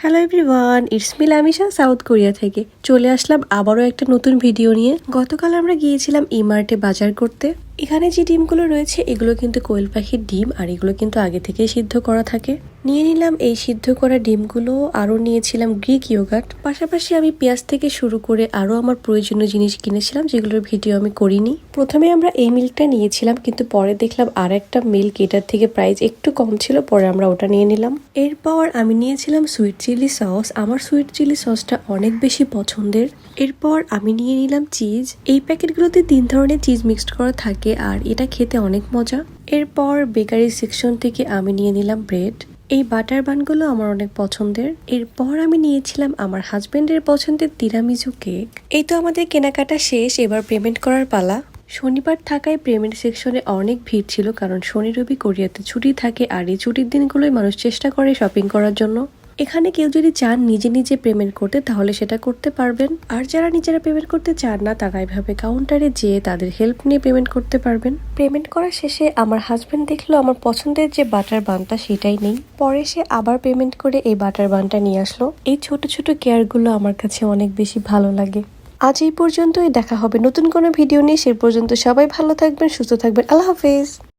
Hello everyone, it's me Lamisha South Korea থেকে চলে আসলাম আবারও একটা নতুন ভিডিও নিয়ে। গতকাল আমরা গিয়েছিলাম ইমার্টে বাজার করতে। এখানে যে ডিমগুলো রয়েছে এগুলো কিন্তু কোয়েল পাখির ডিম, আর এগুলো কিন্তু আগে থেকেই সিদ্ধ করা থাকে। নিয়ে নিলাম এই সিদ্ধ করা ডিমগুলো, আরও নিয়েছিলাম গ্রিক ইয়োগার্ট। পাশাপাশি আমি পেঁয়াজ থেকে শুরু করে আরও আমার প্রয়োজনীয় জিনিস কিনেছিলাম, যেগুলোর ভিডিও আমি করিনি। প্রথমে আমরা এই মিল্কটা নিয়েছিলাম, কিন্তু পরে দেখলাম আর একটা মিল্ক এটার থেকে প্রাইস একটু কম ছিল, পরে আমরা ওটা নিয়ে নিলাম। এরপর আমি নিয়েছিলাম সুইট চিলি সস। আমার সুইট চিলি সসটা অনেক বেশি পছন্দের। এরপর আমি নিয়ে নিলাম চিজ। এই প্যাকেটগুলোতে 3 ধরনের চিজ মিক্সড করা থাকে, আর এটা খেতে অনেক মজা। এরপর বেকারি সেকশন থেকে আমি নিয়ে নিলাম ব্রেড। এই বাটার বানগুলো আমার অনেক পছন্দের। এরপর আমি নিয়েছিলাম আমার হাজবেন্ডের পছন্দের তিরামিসু কেক। এই তো আমাদের কেনাকাটা শেষ, এবার পেমেন্ট করার পালা। শনিবার থাকায় পেমেন্ট সেকশনে অনেক ভিড় ছিল, কারণ শনি রবি কোরিয়াতে ছুটি থাকে, আর এই ছুটির দিনগুলোই মানুষ চেষ্টা করে শপিং করার জন্য। এখানে কেউ যদি চান নিজে নিজে পেমেন্ট করতে, তাহলে সেটা করতে পারবেন। আর যারা নিজেরা পেমেন্ট করতে চান না, তারা এভাবে কাউন্টারে যেয়ে তাদের হেল্প নিয়ে পেমেন্ট করতে পারবেন। পেমেন্ট করার শেষে আমার হাজবেন্ড দেখলো আমার পছন্দের যে বাটার বানটা সেটাই নেই। পরে সে আবার পেমেন্ট করে এই বাটার বানটা নিয়ে আসলো। এই ছোট ছোট কেয়ারগুলো আমার কাছে অনেক বেশি ভালো লাগে। আজ এই পর্যন্তই, দেখা হবে নতুন কোনো ভিডিও নিয়ে। সে পর্যন্ত সবাই ভালো থাকবেন, সুস্থ থাকবেন। আল্লাহ হাফেজ।